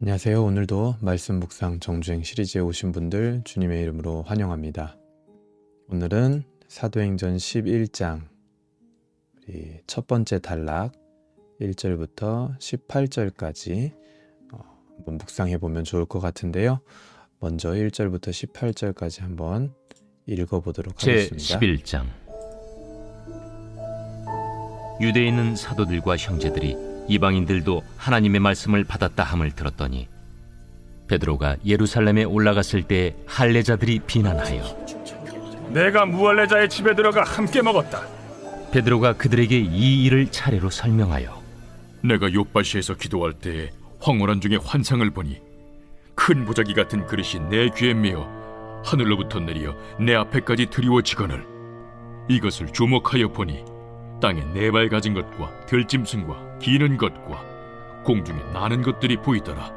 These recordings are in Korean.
안녕하세요. 오늘도 말씀 묵상 정주행 시리즈에 오신 분들 주님의 이름으로 환영합니다. 오늘은 사도행전 11장 우리 첫 번째 단락 1절부터 18절까지 한번 묵상해 보면 좋을 것 같은데요. 먼저 1절부터 18절까지 한번 읽어보도록 하겠습니다. 제11장 유대에 있는 사도들과 형제들이 이방인들도 하나님의 말씀을 받았다 함을 들었더니 베드로가 예루살렘에 올라갔을 때 할례자들이 비난하여 내가 무할례자의 집에 들어가 함께 먹었다. 베드로가 그들에게 이 일을 차례로 설명하여 내가 욥바시에서 기도할 때에 황홀한 중에 환상을 보니 큰 보자기 같은 그릇이 내 귀에 메어 하늘로부터 내려 내 앞에까지 드리워지거늘 이것을 주목하여 보니 땅에 네 발 가진 것과 들짐승과 기는 것과 공중에 나는 것들이 보이더라.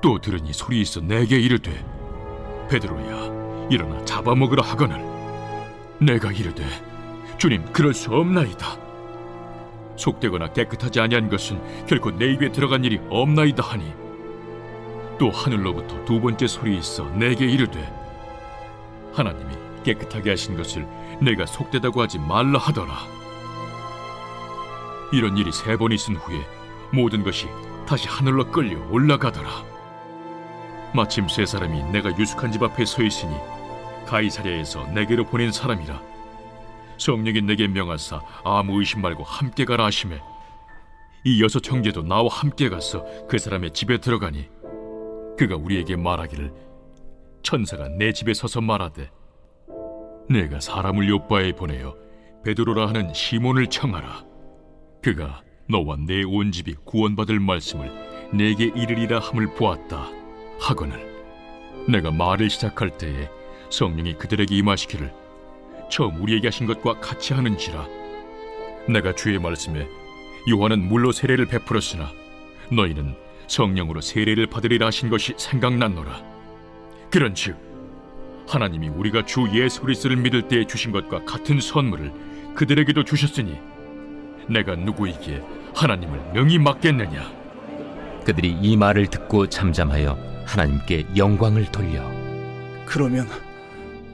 또 들으니 소리 있어 내게 이르되 베드로야 일어나 잡아먹으라 하거늘 내가 이르되 주님 그럴 수 없나이다. 속되거나 깨끗하지 아니한 것은 결코 내 입에 들어간 일이 없나이다 하니 또 하늘로부터 두 번째 소리 있어 내게 이르되 하나님이 깨끗하게 하신 것을 내가 속되다고 하지 말라 하더라. 이런 일이 세 번 있은 후에 모든 것이 다시 하늘로 끌려 올라가더라. 마침 세 사람이 내가 유숙한 집 앞에 서 있으니 가이사랴에서 내게로 보낸 사람이라. 성령이 내게 명하사 아무 의심 말고 함께 가라 하시매 이 여섯 형제도 나와 함께 가서 그 사람의 집에 들어가니 그가 우리에게 말하기를 천사가 내 집에 서서 말하되 내가 사람을 요바에 보내어 베드로라 하는 시몬을 청하라. 그가 너와 내 온 집이 구원받을 말씀을 내게 이르리라 함을 보았다 하거늘 내가 말을 시작할 때에 성령이 그들에게 임하시기를 처음 우리에게 하신 것과 같이 하는지라. 내가 주의 말씀에 요한은 물로 세례를 베풀었으나 너희는 성령으로 세례를 받으리라 하신 것이 생각났노라. 그런즉 하나님이 우리가 주 예수 그리스도를 믿을 때에 주신 것과 같은 선물을 그들에게도 주셨으니 내가 누구이기에 하나님을 명히 맡겠느냐. 그들이 이 말을 듣고 잠잠하여 하나님께 영광을 돌려 그러면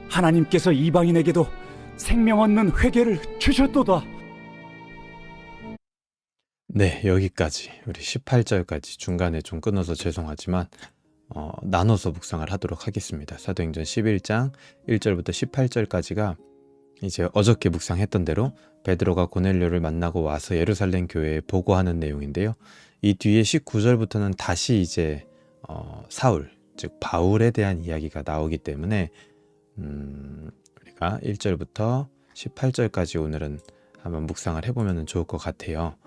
하나님께서 이방인에게도 생명 얻는 회개를 주셨도다. 네, 여기까지 우리 18절까지 중간에 좀 끊어서 죄송하지만 나눠서 묵상을 하도록 하겠습니다. 사도행전 11장 1절부터 18절까지가 이제 어저께 묵상했던 대로 베드로가 고넬료를 만나고 와서 예루살렘 교회에 보고하는 내용인데요. 이 뒤에 19절부터는 다시 이제 사울, 즉 바울에 대한 이야기가 나오기 때문에 우리가 1절부터 18절까지 오늘은 한번 묵상을 해보면 좋을 것 같아요.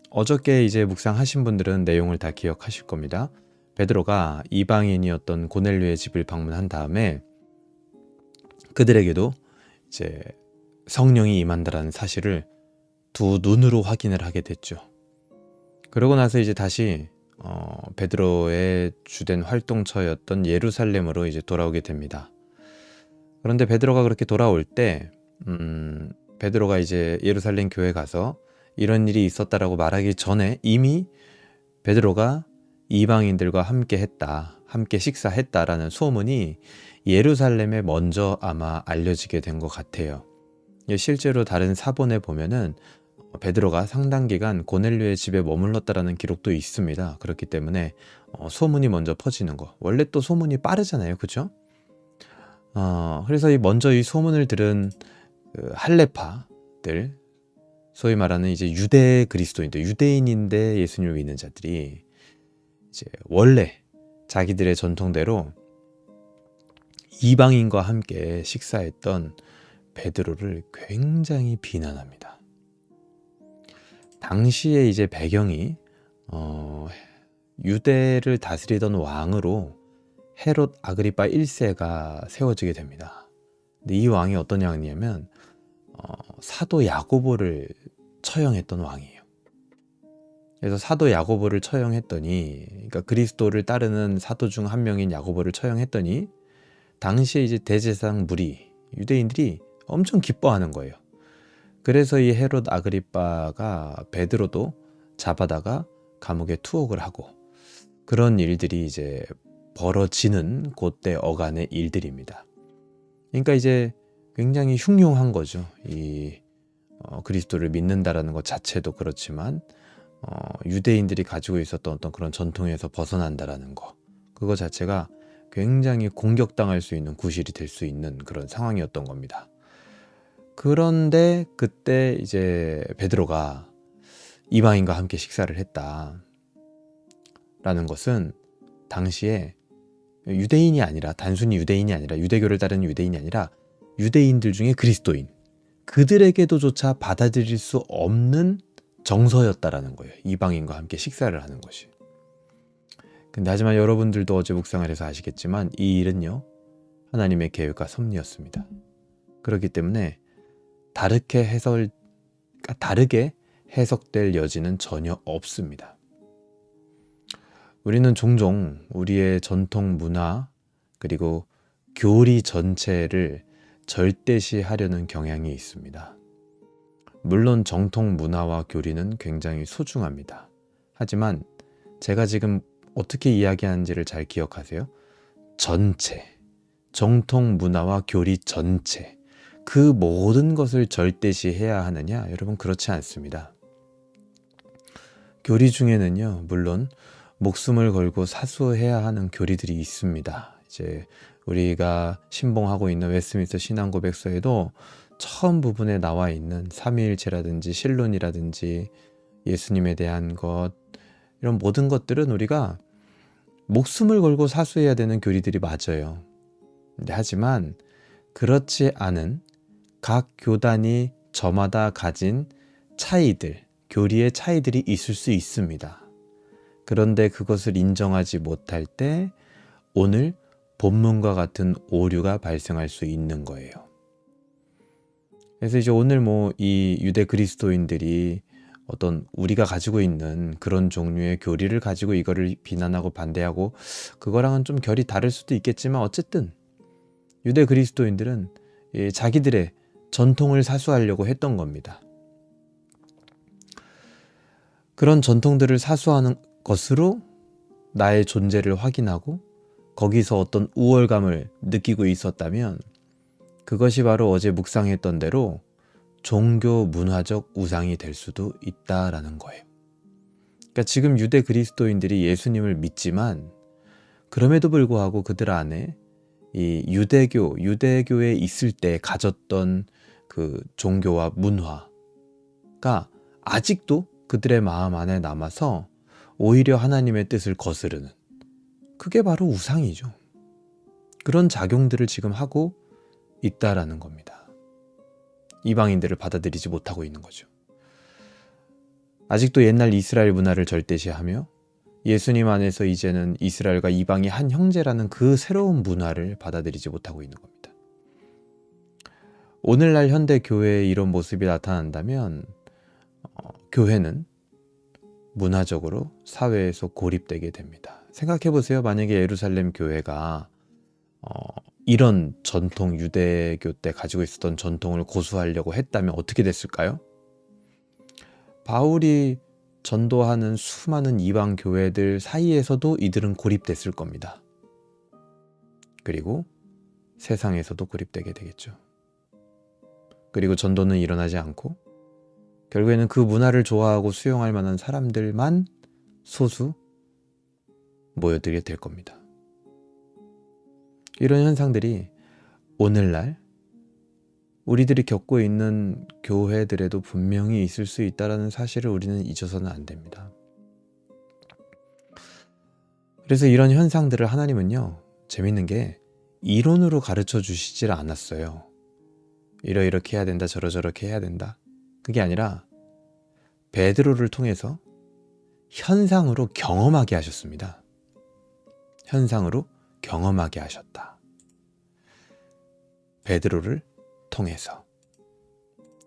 어저께 이제 묵상하신 분들은 내용을 다 기억하실 겁니다. 베드로가 이방인이었던 고넬료의 집을 방문한 다음에 그들에게도 이제 성령이 임한다라는 사실을 두 눈으로 확인을 하게 됐죠. 그러고 나서 이제 다시 베드로의 주된 활동처였던 예루살렘으로 이제 돌아오게 됩니다. 그런데 베드로가 그렇게 돌아올 때 베드로가 이제 예루살렘 교회에 가서 이런 일이 있었다라고 말하기 전에 이미 베드로가 이방인들과 함께 했다, 함께 식사했다라는 소문이 예루살렘에 먼저 아마 알려지게 된 것 같아요. 실제로 다른 사본에 보면은 베드로가 상당 기간 고넬료의 집에 머물렀다라는 기록도 있습니다. 그렇기 때문에 소문이 먼저 퍼지는 거. 원래 또 소문이 빠르잖아요, 그렇죠? 그래서 먼저 이 소문을 들은 할레파들, 소위 말하는 이제 유대 그리스도인들, 유대인인데 예수님을 믿는 자들이 이제 원래 자기들의 전통대로 이방인과 함께 식사했던 베드로를 굉장히 비난합니다. 당시에 이제 배경이 유대를 다스리던 왕으로 헤롯 아그리파 1세가 세워지게 됩니다. 근데 이 왕이 어떤 왕이냐면 사도 야고보를 처형했던 왕이에요. 그래서 사도 야고보를 처형했더니, 그러니까 그리스도를 따르는 사도 중 한 명인 야고보를 처형했더니 당시에 이제 대제사장 무리 유대인들이 엄청 기뻐하는 거예요. 그래서 이 헤롯 아그리빠가 베드로도 잡아다가 감옥에 투옥을 하고 그런 일들이 이제 벌어지는 그때 어간의 일들입니다. 그러니까 이제 굉장히 흉흉한 거죠. 그리스도를 믿는다라는 것 자체도 그렇지만 유대인들이 가지고 있었던 어떤 그런 전통에서 벗어난다라는 거, 그거 자체가 굉장히 공격당할 수 있는 구실이 될 수 있는 그런 상황이었던 겁니다. 그런데 그때 이제 베드로가 이방인과 함께 식사를 했다라는 것은 당시에 유대인이 아니라, 단순히 유대인이 아니라, 유대교를 따르는 유대인이 아니라 유대인들 중에 그리스도인, 그들에게도조차 받아들일 수 없는 정서였다라는 거예요. 이방인과 함께 식사를 하는 것이. 근데 하지만 여러분들도 어제 묵상을 해서 아시겠지만 이 일은요, 하나님의 계획과 섭리였습니다. 그렇기 때문에 다르게 해석될 여지는 전혀 없습니다. 우리는 종종 우리의 전통 문화 그리고 교리 전체를 절대시하려는 경향이 있습니다. 물론 정통 문화와 교리는 굉장히 소중합니다. 하지만 제가 지금 어떻게 이야기하는지를 잘 기억하세요. 전체, 정통 문화와 교리 전체, 그 모든 것을 절대시해야 하느냐? 여러분, 그렇지 않습니다. 교리 중에는요, 물론 목숨을 걸고 사수해야 하는 교리들이 있습니다. 이제 우리가 신봉하고 있는 웨스트민스터 신앙고백서에도 처음 부분에 나와 있는 삼위일체라든지 신론이라든지 예수님에 대한 것, 이런 모든 것들은 우리가 목숨을 걸고 사수해야 되는 교리들이 맞아요. 근데 하지만 그렇지 않은 각 교단이 저마다 가진 차이들, 교리의 차이들이 있을 수 있습니다. 그런데 그것을 인정하지 못할 때 오늘 본문과 같은 오류가 발생할 수 있는 거예요. 그래서 이제 오늘 이 유대 그리스도인들이 어떤 우리가 가지고 있는 그런 종류의 교리를 가지고 이거를 비난하고 반대하고, 그거랑은 좀 결이 다를 수도 있겠지만 어쨌든 유대 그리스도인들은 자기들의 전통을 사수하려고 했던 겁니다. 그런 전통들을 사수하는 것으로 나의 존재를 확인하고 거기서 어떤 우월감을 느끼고 있었다면 그것이 바로 어제 묵상했던 대로 종교 문화적 우상이 될 수도 있다라는 거예요. 그러니까 지금 유대 그리스도인들이 예수님을 믿지만 그럼에도 불구하고 그들 안에 이 유대교에 있을 때 가졌던 그 종교와 문화가 아직도 그들의 마음 안에 남아서 오히려 하나님의 뜻을 거스르는, 그게 바로 우상이죠. 그런 작용들을 지금 하고 있다라는 겁니다. 이방인들을 받아들이지 못하고 있는 거죠. 아직도 옛날 이스라엘 문화를 절대시하며 예수님 안에서 이제는 이스라엘과 이방이 한 형제라는 그 새로운 문화를 받아들이지 못하고 있는 겁니다. 오늘날 현대 교회에 이런 모습이 나타난다면 교회는 문화적으로 사회에서 고립되게 됩니다. 생각해 보세요. 만약에 예루살렘 교회가 이런 전통, 유대교 때 가지고 있었던 전통을 고수하려고 했다면 어떻게 됐을까요? 바울이 전도하는 수많은 이방 교회들 사이에서도 이들은 고립됐을 겁니다. 그리고 세상에서도 고립되게 되겠죠. 그리고 전도는 일어나지 않고 결국에는 그 문화를 좋아하고 수용할 만한 사람들만 소수 모여들게 될 겁니다. 이런 현상들이 오늘날 우리들이 겪고 있는 교회들에도 분명히 있을 수 있다는 사실을 우리는 잊어서는 안 됩니다. 그래서 이런 현상들을 하나님은요, 재밌는 게 이론으로 가르쳐 주시질 않았어요. 이렇게 해야 된다, 저렇게 해야 된다. 그게 아니라 베드로를 통해서 현상으로 경험하게 하셨습니다. 현상으로 경험하게 하셨다. 베드로를 통해서.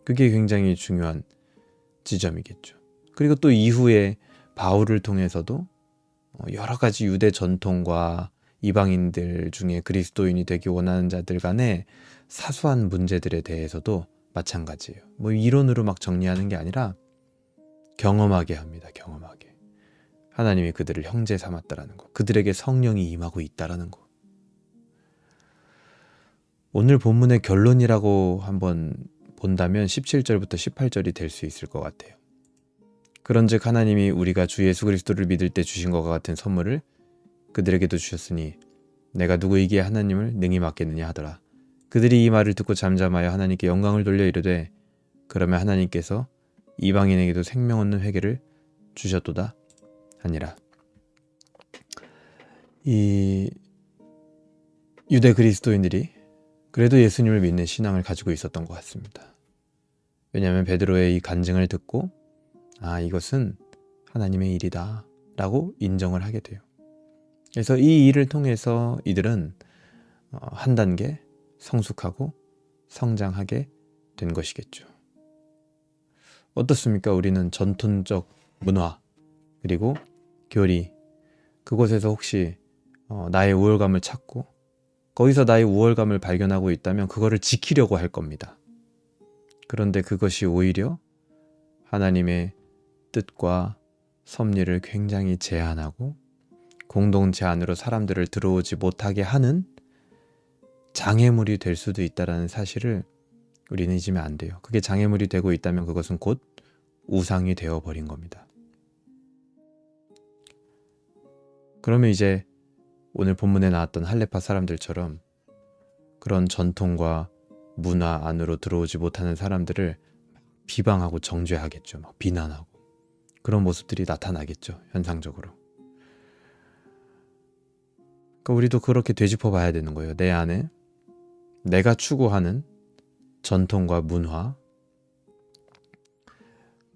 그게 굉장히 중요한 지점이겠죠. 그리고 또 이후에 바울을 통해서도 여러 가지 유대 전통과 이방인들 중에 그리스도인이 되기 원하는 자들 간의 사소한 문제들에 대해서도 마찬가지예요. 이론으로 막 정리하는 게 아니라 경험하게 합니다. 경험하게. 하나님이 그들을 형제 삼았다라는 거, 그들에게 성령이 임하고 있다라는 거. 오늘 본문의 결론이라고 한번 본다면 17절부터 18절이 될 수 있을 것 같아요. 그런즉 하나님이 우리가 주 예수 그리스도를 믿을 때 주신 것과 같은 선물을 그들에게도 주셨으니 내가 누구이기에 하나님을 능히 맡겠느냐 하더라. 그들이 이 말을 듣고 잠잠하여 하나님께 영광을 돌려 이르되 그러면 하나님께서 이방인에게도 생명 얻는 회개를 주셨도다 하니라. 이 유대 그리스도인들이 그래도 예수님을 믿는 신앙을 가지고 있었던 것 같습니다. 왜냐하면 베드로의 이 간증을 듣고 이것은 하나님의 일이다 라고 인정을 하게 돼요. 그래서 이 일을 통해서 이들은 한 단계 성숙하고 성장하게 된 것이겠죠. 어떻습니까? 우리는 전통적 문화 그리고 교리 그곳에서 혹시 나의 우월감을 찾고 거기서 나의 우월감을 발견하고 있다면 그거를 지키려고 할 겁니다. 그런데 그것이 오히려 하나님의 뜻과 섭리를 굉장히 제한하고 공동체 안으로 사람들을 들어오지 못하게 하는 장애물이 될 수도 있다는 사실을 우리는 잊으면 안 돼요. 그게 장애물이 되고 있다면 그것은 곧 우상이 되어버린 겁니다. 그러면 이제 오늘 본문에 나왔던 할레파 사람들처럼 그런 전통과 문화 안으로 들어오지 못하는 사람들을 비방하고 정죄하겠죠. 막 비난하고 그런 모습들이 나타나겠죠. 현상적으로. 그러니까 우리도 그렇게 되짚어 봐야 되는 거예요. 내 안에 내가 추구하는 전통과 문화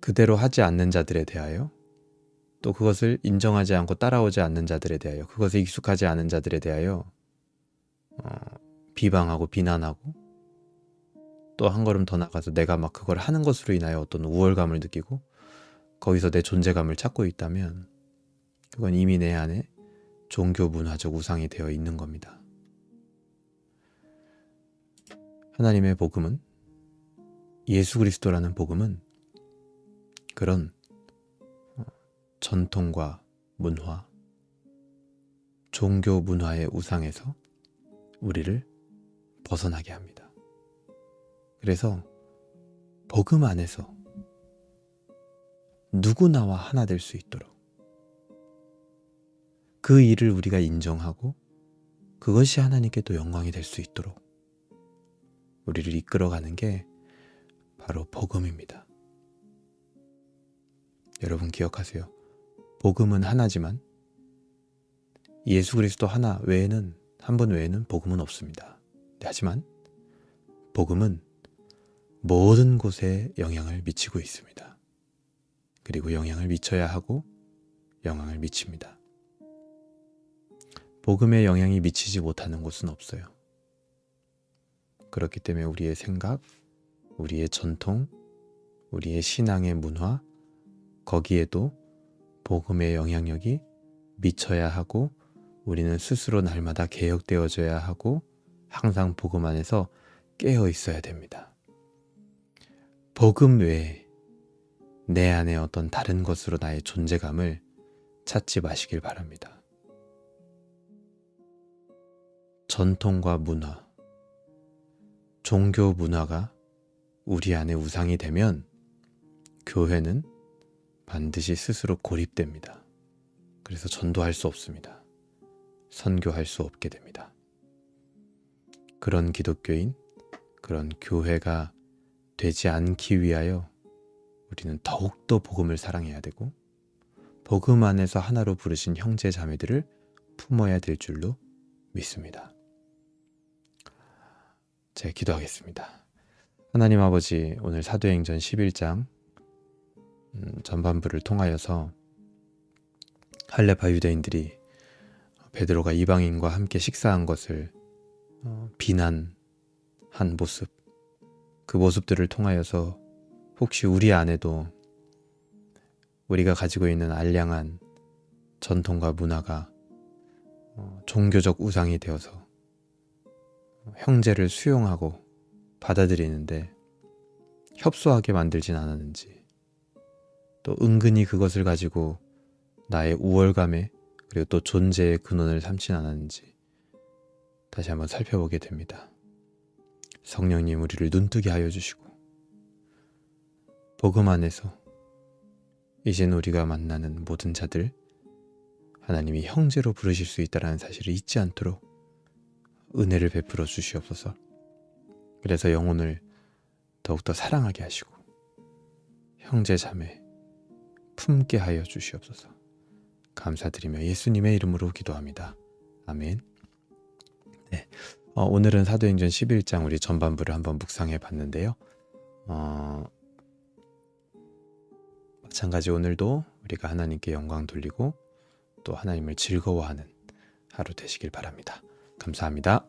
그대로 하지 않는 자들에 대하여 또 그것을 인정하지 않고 따라오지 않는 자들에 대하여 그것에 익숙하지 않은 자들에 대하여 비방하고 비난하고 또 한 걸음 더 나가서 내가 막 그걸 하는 것으로 인하여 어떤 우월감을 느끼고 거기서 내 존재감을 찾고 있다면 그건 이미 내 안에 종교 문화적 우상이 되어 있는 겁니다. 하나님의 복음은 예수 그리스도라는 복음은 그런 전통과 문화, 종교 문화의 우상에서 우리를 벗어나게 합니다. 그래서 복음 안에서 누구나와 하나 될 수 있도록 그 일을 우리가 인정하고 그것이 하나님께 또 영광이 될 수 있도록 우리를 이끌어가는 게 바로 복음입니다. 여러분 기억하세요. 복음은 하나지만 예수 그리스도 하나 외에는 한 분 외에는 복음은 없습니다. 하지만 복음은 모든 곳에 영향을 미치고 있습니다. 그리고 영향을 미쳐야 하고 영향을 미칩니다. 복음에 영향이 미치지 못하는 곳은 없어요. 그렇기 때문에 우리의 생각, 우리의 전통, 우리의 신앙의 문화 거기에도 복음의 영향력이 미쳐야 하고 우리는 스스로 날마다 개혁되어져야 하고 항상 복음 안에서 깨어 있어야 됩니다. 복음 외에 내 안에 어떤 다른 것으로 나의 존재감을 찾지 마시길 바랍니다. 전통과 문화, 종교 문화가 우리 안에 우상이 되면 교회는 반드시 스스로 고립됩니다. 그래서 전도할 수 없습니다. 선교할 수 없게 됩니다. 그런 기독교인, 그런 교회가 되지 않기 위하여 우리는 더욱더 복음을 사랑해야 되고 복음 안에서 하나로 부르신 형제 자매들을 품어야 될 줄로 믿습니다. 제 기도하겠습니다. 하나님 아버지, 오늘 사도행전 11장 전반부를 통하여서 할레파 유대인들이 베드로가 이방인과 함께 식사한 것을 비난한 모습, 그 모습들을 통하여서 혹시 우리 안에도 우리가 가지고 있는 알량한 전통과 문화가 종교적 우상이 되어서 형제를 수용하고 받아들이는데 협소하게 만들진 않았는지, 또 은근히 그것을 가지고 나의 우월감에 그리고 또 존재의 근원을 삼진 않았는지 다시 한번 살펴보게 됩니다. 성령님 우리를 눈뜨게 하여 주시고 복음 안에서 이제는 우리가 만나는 모든 자들 하나님이 형제로 부르실 수 있다는 사실을 잊지 않도록 은혜를 베풀어 주시옵소서. 그래서 영혼을 더욱더 사랑하게 하시고 형제 자매 품게 하여 주시옵소서. 감사드리며 예수님의 이름으로 기도합니다. 아멘. 네, 오늘은 사도행전 11장 우리 전반부를 한번 묵상해 봤는데요. 마찬가지 오늘도 우리가 하나님께 영광 돌리고 또 하나님을 즐거워하는 하루 되시길 바랍니다. 감사합니다.